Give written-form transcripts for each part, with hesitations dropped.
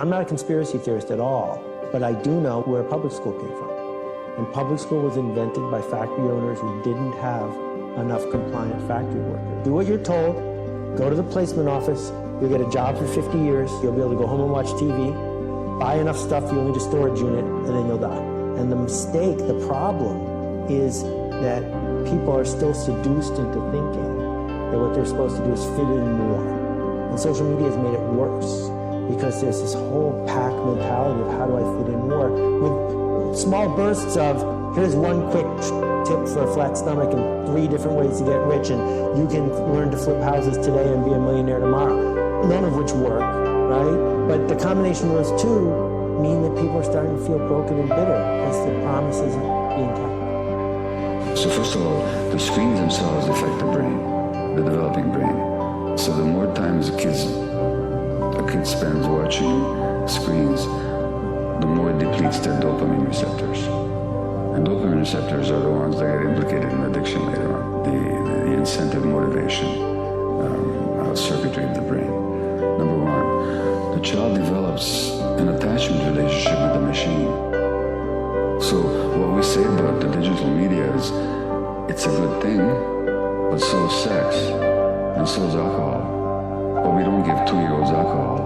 I'm not a conspiracy theorist at all, but I do know where public school came from. And public school was invented by factory owners who didn't have enough compliant factory workers. Do what you're told, go to the placement office, you'll get a job for 50 years, you'll be able to go home and watch TV, buy enough stuff, you'll need a storage unit, and then you'll die. And the mistake, the problem, is that people are still seduced into thinking that what they're supposed to do is fit in more. And social media has made it worse because there's this whole pack mentality of how do I fit in more, with small bursts of here's one quick tip for a flat stomach and 3 different ways to get rich, and you can learn to flip houses today and be a millionaire tomorrow, none of which work, right? But the combination of those two mean that people are starting to feel broken and bitter because the promise isn't being kept. So first of all, the screens themselves affect the brain, the developing brain. So the more times a kid spends watching screens, the more it depletes their dopamine receptors. And dopamine receptors are the ones that get implicated in addiction later on, the incentive motivation circuitry of the brain. Number one, the child develops an attachment relationship with the machine. So what we say about the digital media is it's a good thing, but so is sex, and so is alcohol. But we don't give 2-year-olds alcohol,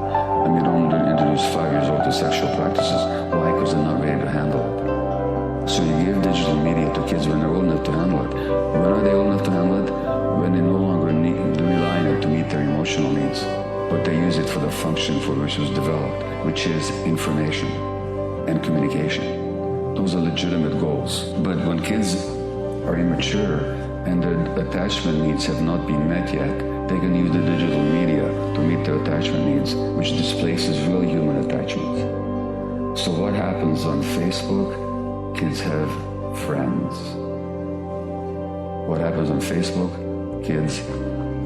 and we don't introduce 5 years old to sexual practices. Why? Because they're not ready to handle it. So you give digital media to kids when they're old enough to handle it. When are they old enough to handle it? When they no longer rely on it to meet their emotional needs, but they use it for the function for which it was developed, which is information and communication. Those are legitimate goals. But when kids are immature and their attachment needs have not been met yet, they can use the digital media to meet their attachment needs, which displaces real human attachment. So what happens on Facebook? Kids have friends. What happens on Facebook? Kids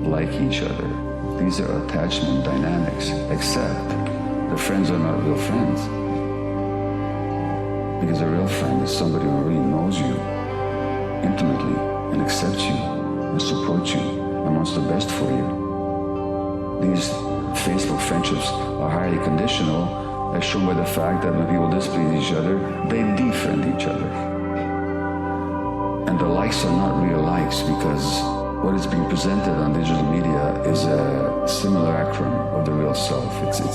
like each other. These are attachment dynamics, except the friends are not real friends. Because a real friend is somebody who really knows you intimately and accepts you and supports you and wants the best for you. These Facebook friendships are highly conditional, as shown by the fact that when people displease each other, they defriend each other. And the likes are not real likes, because what is being presented on digital media is a simulacrum of the real self. It's a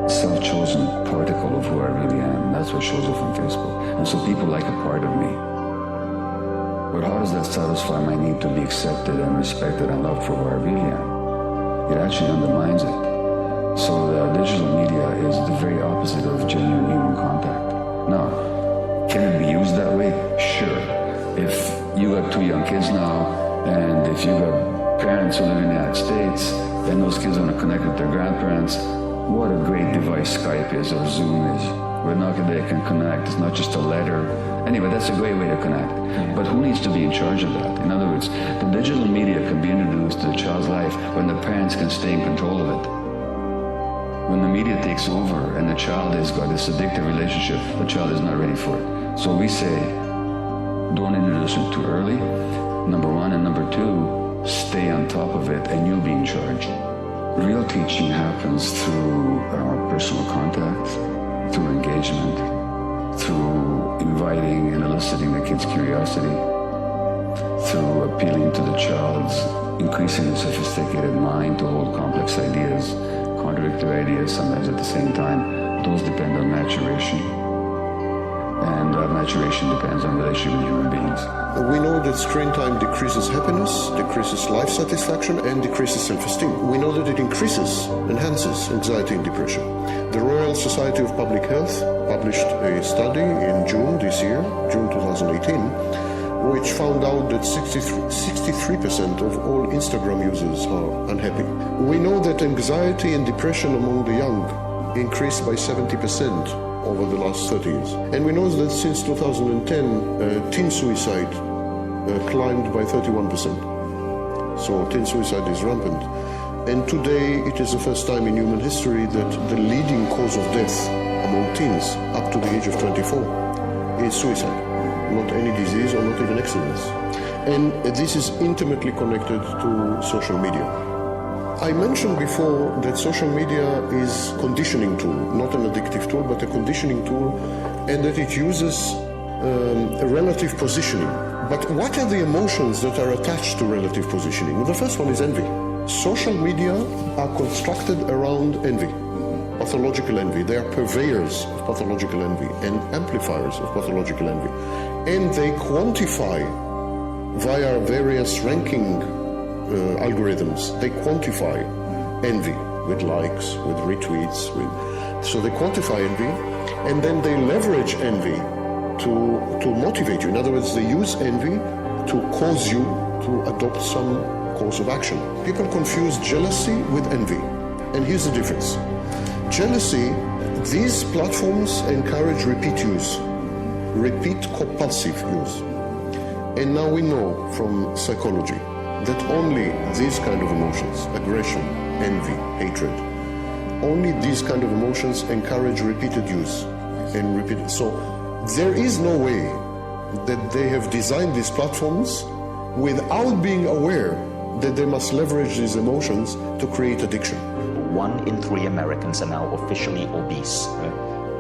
self-chosen particle of who I really am. That's what shows up on Facebook. And so people like a part of me. But how does that satisfy my need to be accepted and respected and loved for who I really am? It actually undermines it. So the digital media is the very opposite of genuine human contact. Now, can it be used that way? Sure. If you got 2 young kids now, and if you got parents who live in the United States, and those kids want to connect with their grandparents, what a great device Skype is or Zoom is. Where now they can connect. It's not just a letter. Anyway, that's a great way to connect. But who needs to be in charge of that? In other words, the digital media can be introduced to the child's life when the parents can stay in control of it. When the media takes over and the child has got this addictive relationship, the child is not ready for it. So we say, don't introduce it too early, number one, and number two, stay on top of it and you'll be in charge. Real teaching happens through personal contact, through engagement, through inviting and eliciting the kid's curiosity, through appealing to the child's increasingly sophisticated mind to hold complex ideas, contradictory ideas sometimes at the same time. Those depend on maturation. And that maturation depends on relationship with human beings. We know that screen time decreases happiness, decreases life satisfaction, and decreases self-esteem. We know that it enhances anxiety and depression. The Royal Society of Public Health published a study in June this year, June 2018, which found out that 63% of all Instagram users are unhappy. We know that anxiety and depression among the young increased by 70% over the last 30 years. And we know that since 2010, teen suicide climbed by 31%. So teen suicide is rampant. And today it is the first time in human history that the leading cause of death among teens up to the age of 24 is suicide. Not any disease or not even accidents. And this is intimately connected to social media. I mentioned before that social media is a conditioning tool, not an addictive tool, but a conditioning tool, and that it uses a relative positioning. But what are the emotions that are attached to relative positioning? Well, the first one is envy. Social media are constructed around envy, pathological envy. They are purveyors of pathological envy and amplifiers of pathological envy. And they quantify via various ranking algorithms, they quantify envy with likes, with retweets, so they quantify envy, and then they leverage envy to motivate you. In other words, they use envy to cause you to adopt some course of action. People confuse jealousy with envy, and here's the difference. Jealousy, these platforms encourage repeat use, repeat compulsive use. And now we know from psychology that only these kind of emotions, aggression, envy, hatred, only these kind of emotions encourage repeated use and repeated. So there is no way that they have designed these platforms without being aware that they must leverage these emotions to create addiction. 1 in 3 Americans are now officially obese.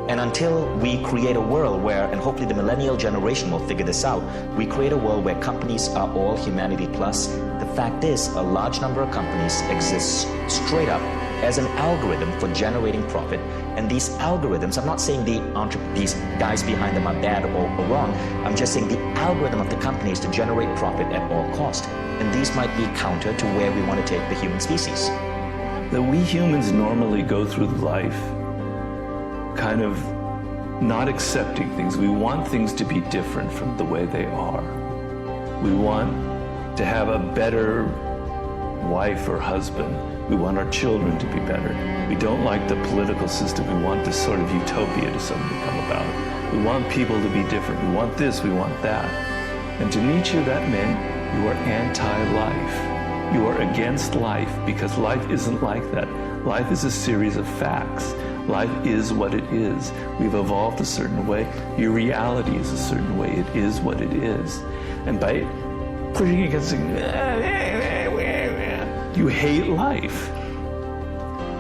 And until we create a world where, and hopefully the millennial generation will figure this out, we create a world where companies are all humanity plus, the fact is a large number of companies exist straight up as an algorithm for generating profit. And these algorithms, I'm not saying these guys behind them are bad or wrong, I'm just saying the algorithm of the company is to generate profit at all cost. And these might be counter to where we want to take the human species. That we humans normally go through life kind of not accepting things. We want things to be different from the way they are. We want to have a better wife or husband. We want our children to be better. We don't like the political system. We want this sort of utopia to suddenly come about. We want people to be different. We want this, we want that. And to Nietzsche, that meant you are anti-life. You are against life because life isn't like that. Life is a series of facts. Life is what it is. We've evolved a certain way. Your reality is a certain way. It is what it is. And by pushing against it, you hate life.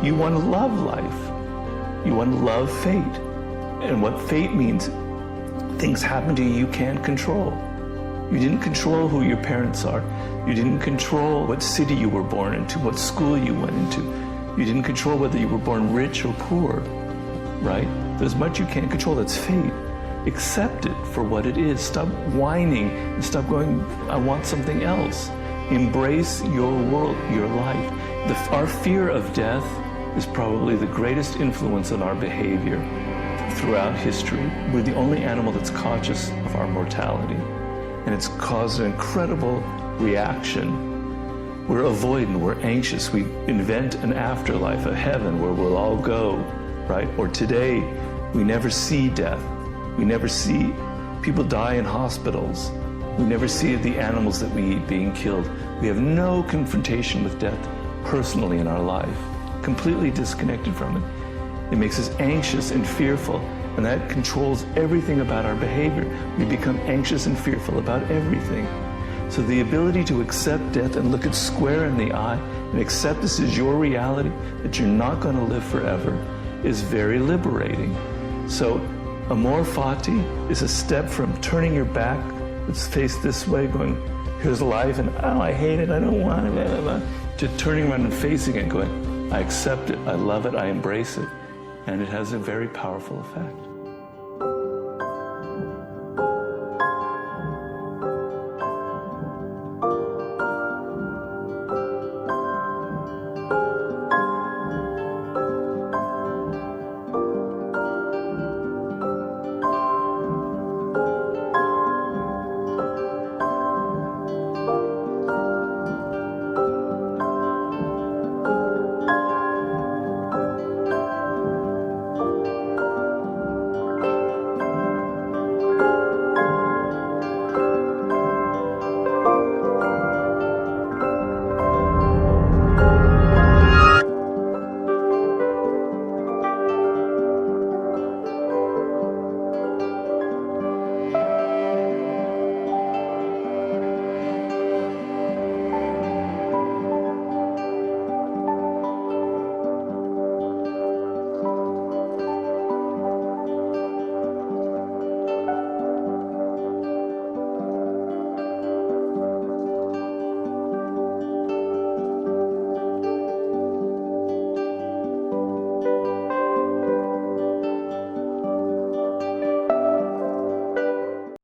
You want to love life. You want to love fate. And what fate means, things happen to you you can't control. You didn't control who your parents are. You didn't control what city you were born into, what school you went into. You didn't control whether you were born rich or poor, right? There's much you can't control. That's fate. Accept it for what it is. Stop whining and stop going, I want something else. Embrace your world, your life. Our fear of death is probably the greatest influence on our behavior throughout history. We're the only animal that's conscious of our mortality. And it's caused an incredible reaction. We're avoidant, we're anxious, we invent an afterlife, a heaven where we'll all go, right? Or today, we never see death. We never see people die in hospitals. We never see the animals that we eat being killed. We have no confrontation with death personally in our life, completely disconnected from it. It makes us anxious and fearful, and that controls everything about our behavior. We become anxious and fearful about everything. So the ability to accept death and look it square in the eye and accept this is your reality, that you're not going to live forever, is very liberating. So Amor Fati is a step from turning your back, let's face this way, going, here's life, and oh, I hate it, I don't want it, blah, blah, blah, to turning around and facing it, going, I accept it, I love it, I embrace it. And it has a very powerful effect.